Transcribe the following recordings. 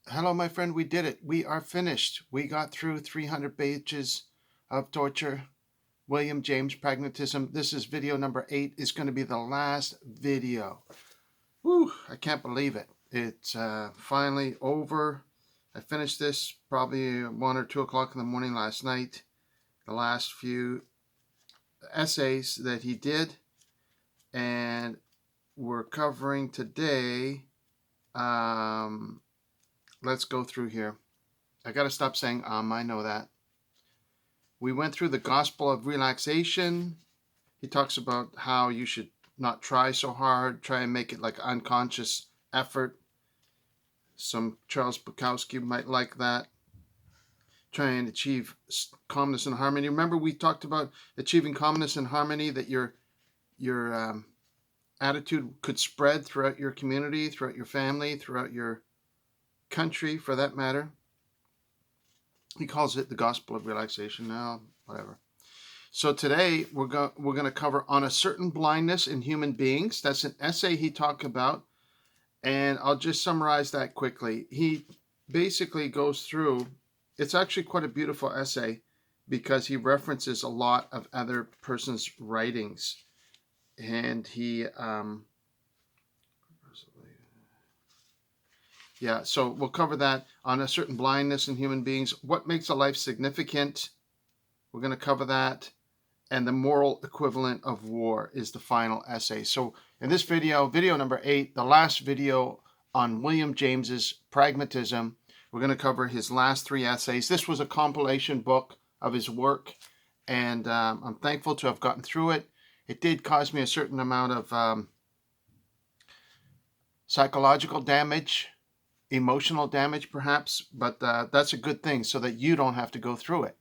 Hello, my friend. We did it. We are finished. We got through 300 pages of torture. William James, Pragmatism. This is video number 8. It's going to be the last video. Whew, I can't believe it. It's finally over. I finished this probably 1 or 2 o'clock in the morning last night. The last few essays that he did. And we're covering today. Let's go through here. I got to stop saying I know that. We went through the gospel of relaxation. He talks about how you should not try so hard, try and make it like unconscious effort. Some Charles Bukowski might like that. Try and achieve calmness and harmony. Remember we talked about achieving calmness and harmony, that your attitude could spread throughout your community, throughout your family, throughout your country for that matter. He calls it the gospel of relaxation. Now, whatever. So today we're going to cover On a Certain Blindness in Human Beings. That's an essay he talked about, and I'll just summarize that quickly. He basically goes through, it's actually quite a beautiful essay because he references a lot of other persons' writings, and he so we'll cover that. On a certain blindness in human beings, what makes a life significant, we're going to cover that, and the moral equivalent of war is the final essay. So in this video, video number 8, the last video on William James's Pragmatism, we're going to cover his last 3 essays. This was a compilation book of his work, and I'm thankful to have gotten through it. It did cause me a certain amount of psychological damage, emotional damage perhaps, but that's a good thing so that you don't have to go through it.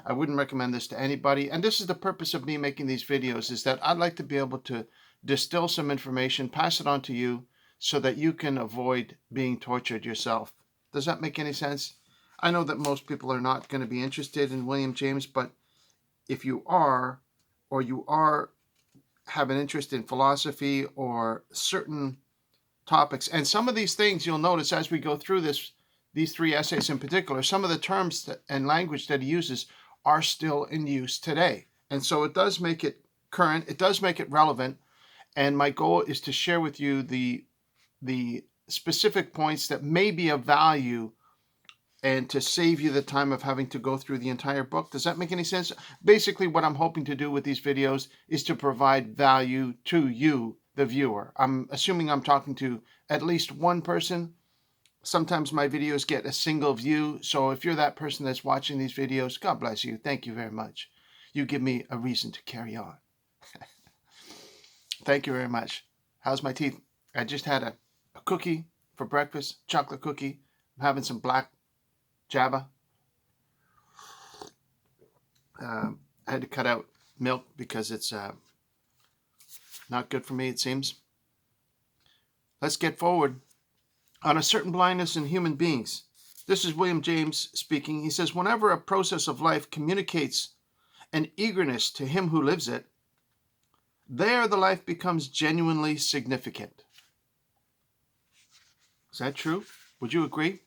I wouldn't recommend this to anybody, and this is the purpose of me making these videos, is that I'd like to be able to distill some information, pass it on to you so that you can avoid being tortured yourself. Does that make any sense? I know that most people are not going to be interested in William James, but if you are, or you have an interest in philosophy or certain topics, and some of these things you'll notice as we go through these 3 essays in particular, some of the terms and language that he uses are still in use today, and so it does make it current, it does make it relevant, and my goal is to share with you the specific points that may be of value and to save you the time of having to go through the entire book. Does that make any sense? Basically, what I'm hoping to do with these videos is to provide value to you, the viewer. I'm assuming I'm talking to at least one person. Sometimes my videos get a single view, so if you're that person that's watching these videos, God bless you. Thank you very much. You give me a reason to carry on. Thank you very much. How's my teeth? I just had a cookie for breakfast, chocolate cookie. I'm having some black Java. I had to cut out milk because it's not good for me, it seems. Let's get forward. On a certain blindness in human beings. This is William James speaking. He says, whenever a process of life communicates an eagerness to him who lives it, there the life becomes genuinely significant. Is that true? Would you agree?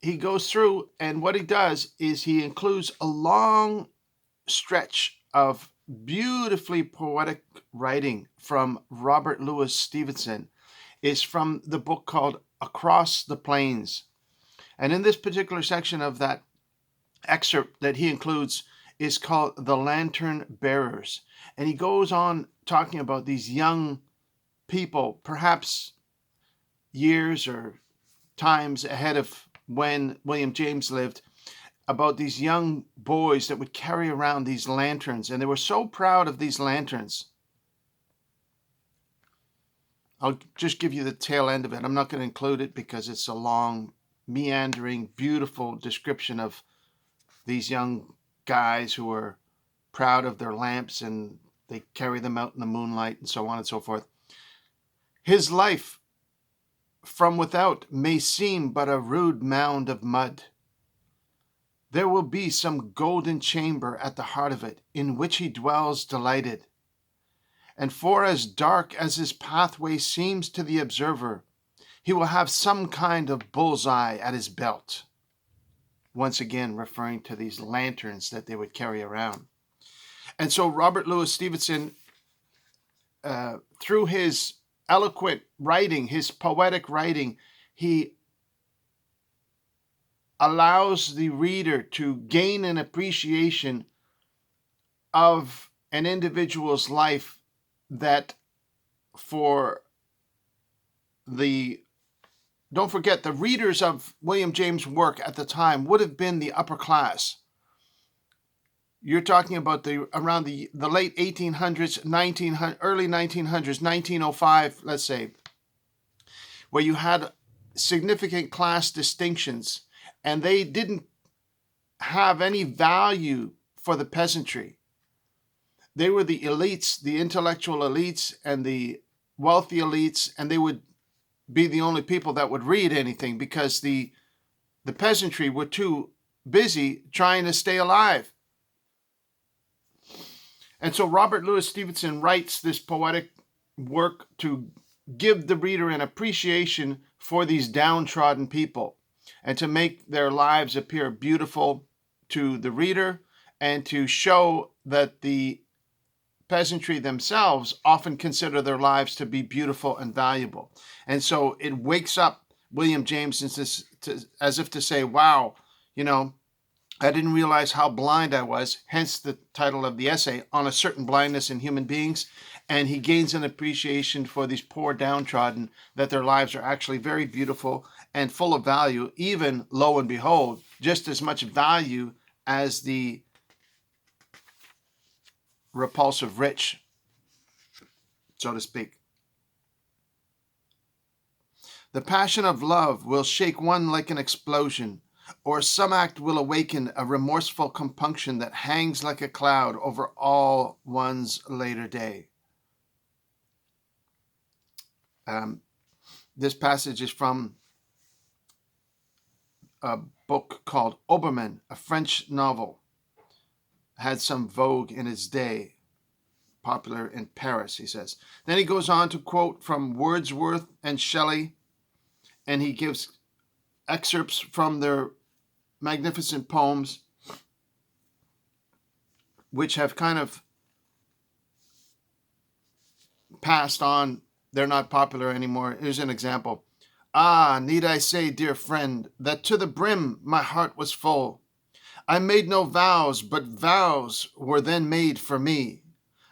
He goes through, and what he does is he includes a long stretch of beautifully poetic writing from Robert Louis Stevenson. It's from the book called Across the Plains. And in this particular section of that excerpt that he includes is called The Lantern Bearers. And he goes on talking about these young people, perhaps years or times ahead of when William James lived, about these young boys that would carry around these lanterns, and they were so proud of these lanterns. I'll just give you the tail end of it. I'm not going to include it because it's a long, meandering, beautiful description of these young guys who are proud of their lamps and they carry them out in the moonlight and so on and so forth. His life from without may seem but a rude mound of mud. There will be some golden chamber at the heart of it, in which he dwells delighted. And for as dark as his pathway seems to the observer, He will have some kind of bullseye at his belt. Once again, referring to these lanterns that they would carry around. And so Robert Louis Stevenson, through his eloquent writing, his poetic writing, he allows the reader to gain an appreciation of an individual's life that don't forget, the readers of William James' work at the time would have been the upper class. You're talking about around the late 1800s, early 1900s, 1905, let's say, where you had significant class distinctions, and they didn't have any value for the peasantry. They were the elites, the intellectual elites, and the wealthy elites, and they would be the only people that would read anything because the peasantry were too busy trying to stay alive. And so Robert Louis Stevenson writes this poetic work to give the reader an appreciation for these downtrodden people and to make their lives appear beautiful to the reader and to show that the peasantry themselves often consider their lives to be beautiful and valuable. And so it wakes up William James as if to say, wow, I didn't realize how blind I was, hence the title of the essay, On a Certain Blindness in Human Beings. And he gains an appreciation for these poor downtrodden, that their lives are actually very beautiful and full of value, even, lo and behold, just as much value as the repulsive rich, so to speak. The passion of love will shake one like an explosion, or some act will awaken a remorseful compunction that hangs like a cloud over all one's later day. This passage is from a book called Obermann, a French novel. Had some vogue in its day, popular in Paris, he says. Then he goes on to quote from Wordsworth and Shelley, and he gives excerpts from their magnificent poems, which have kind of passed on. They're not popular anymore. Here's an example. Ah, need I say, dear friend, that to the brim my heart was full. I made no vows, but vows were then made for me.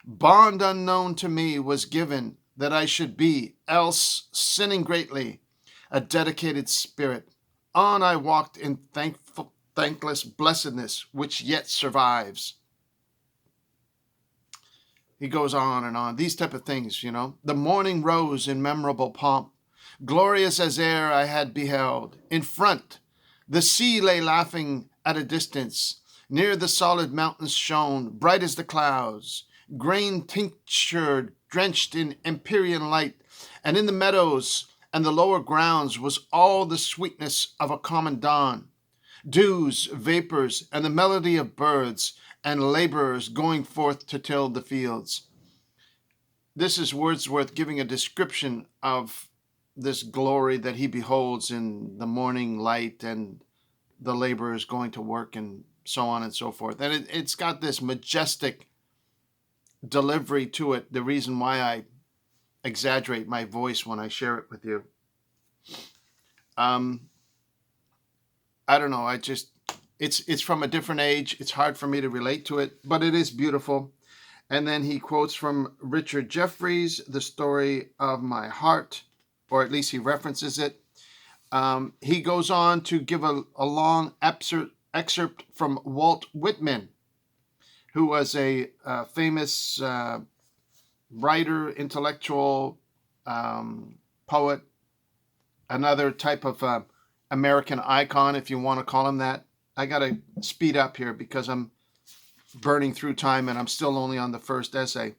Bond unknown to me was given that I should be, else sinning greatly, a dedicated spirit. On I walked in thankless blessedness, which yet survives. He goes on and on. These type of things, The morning rose in memorable pomp, glorious as e'er I had beheld. In front, the sea lay laughing at a distance. Near the solid mountains shone, bright as the clouds, grain tinctured, drenched in empyrean light. And in the meadows and the lower grounds was all the sweetness of a common dawn. Dews, vapors, and the melody of birds and laborers going forth to till the fields. This is Wordsworth giving a description of this glory that he beholds in the morning light and the laborers going to work and so on and so forth. And it's got this majestic delivery to it, the reason why I exaggerate my voice when I share it with you. I don't know, it's from a different age. It's hard for me to relate to it, but it is beautiful. And then he quotes from Richard Jefferies, The Story of My Heart, or at least he references it. He goes on to give a long excerpt from Walt Whitman, who was a famous writer, intellectual, poet, another type of American icon, if you want to call him that. I got to speed up here because I'm burning through time and I'm still only on the first essay.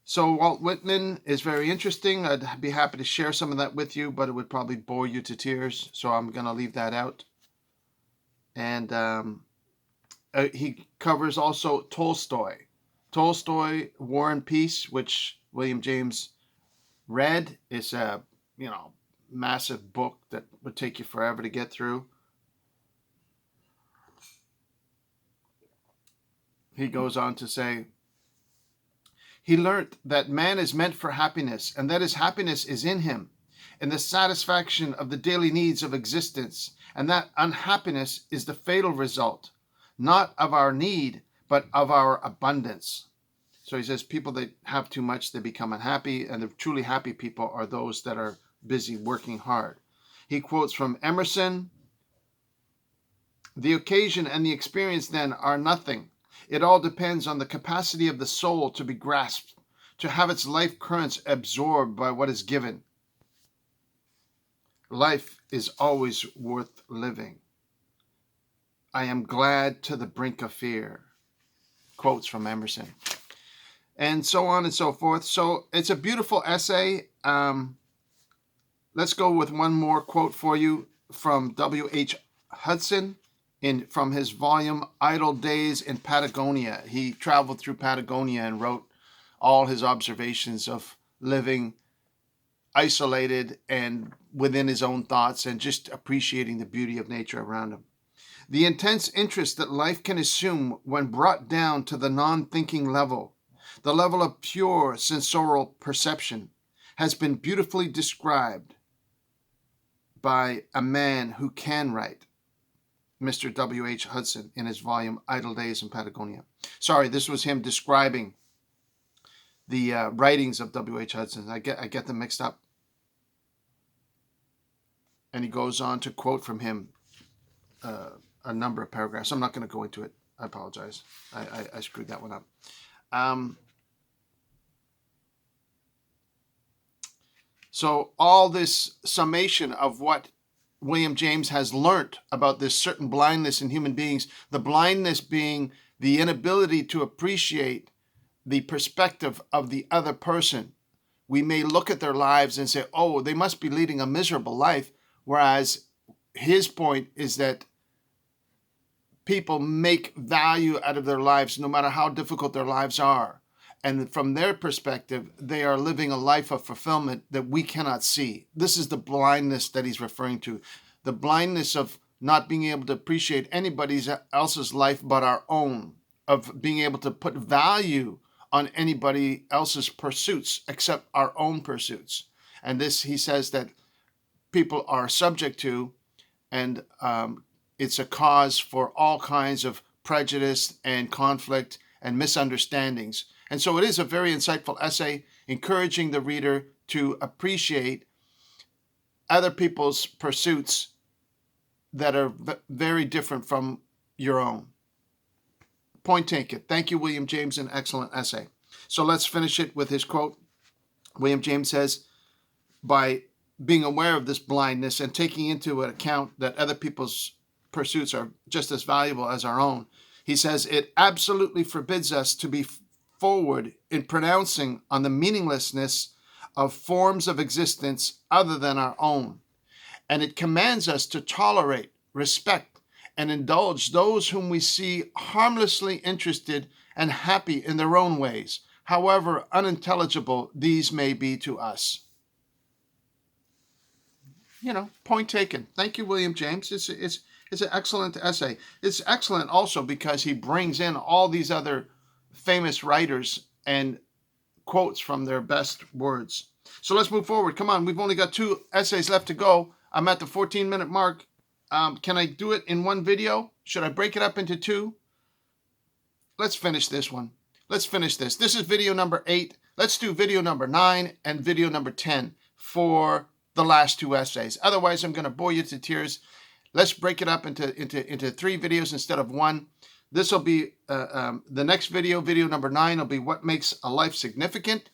So Walt Whitman is very interesting. I'd be happy to share some of that with you, but it would probably bore you to tears, so I'm going to leave that out. And he covers also Tolstoy. Tolstoy, War and Peace, which William James read, is a massive book that would take you forever to get through. He goes on to say, he learnt that man is meant for happiness, and that his happiness is in him, in the satisfaction of the daily needs of existence, and that unhappiness is the fatal result, not of our need, but of our abundance. So he says people that have too much, they become unhappy, and the truly happy people are those that are busy working hard. He quotes from Emerson, the occasion and the experience then are nothing. It all depends on the capacity of the soul to be grasped, to have its life currents absorbed by what is given. Life is always worth living. I am glad to the brink of fear. Quotes from Emerson. And so on and so forth. So it's a beautiful essay. Let's go with one more quote for you from W.H. Hudson from his volume Idle Days in Patagonia. He traveled through Patagonia and wrote all his observations of living isolated and within his own thoughts and just appreciating the beauty of nature around him. The intense interest that life can assume when brought down to the non-thinking level, the level of pure sensorial perception, has been beautifully described by a man who can write, Mr. W.H. Hudson, in his volume Idle Days in Patagonia. Sorry, this was him describing the writings of W.H. Hudson. I get them mixed up. And he goes on to quote from him a number of paragraphs. I'm not going to go into it. I apologize. I screwed that one up. So all this summation of what William James has learnt about this certain blindness in human beings, the blindness being the inability to appreciate the perspective of the other person. We may look at their lives and say, oh, they must be leading a miserable life, whereas his point is that people make value out of their lives no matter how difficult their lives are. And from their perspective, they are living a life of fulfillment that we cannot see. This is the blindness that he's referring to. The blindness of not being able to appreciate anybody else's life but our own, of being able to put value on anybody else's pursuits except our own pursuits. And this, he says, that people are subject to, and it's a cause for all kinds of prejudice and conflict and misunderstandings. And so it is a very insightful essay, encouraging the reader to appreciate other people's pursuits that are very different from your own. Point taken. Thank you, William James, an excellent essay. So let's finish it with his quote. William James says, by being aware of this blindness and taking into account that other people's pursuits are just as valuable as our own, he says, it absolutely forbids us to be forward in pronouncing on the meaninglessness of forms of existence other than our own. And it commands us to tolerate, respect, and indulge those whom we see harmlessly interested and happy in their own ways, however unintelligible these may be to us. Point taken. Thank you, William James. It's an excellent essay. It's excellent also because he brings in all these other famous writers and quotes from their best words. So let's move forward. Come on, we've only got 2 essays left to go. I'm at the 14-minute mark. Can I do it in one video? Should I break it up into 2? Let's finish this one. Let's finish this. This is video number 8. Let's do video number 9 and video number 10 for the last 2 essays. Otherwise, I'm going to bore you to tears. Let's break it up into 3 videos instead of 1. This will be the next video. Video number 9 will be what makes a life significant.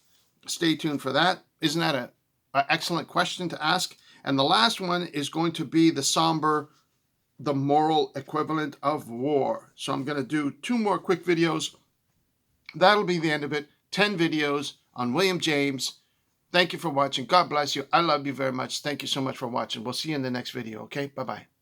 Stay tuned for that. Isn't that an excellent question to ask? And the last one is going to be the moral equivalent of war. So I'm going to do 2 more quick videos. That'll be the end of it. 10 videos on William James. Thank you for watching. God bless you. I love you very much. Thank you so much for watching. We'll see you in the next video. Okay? Bye-bye.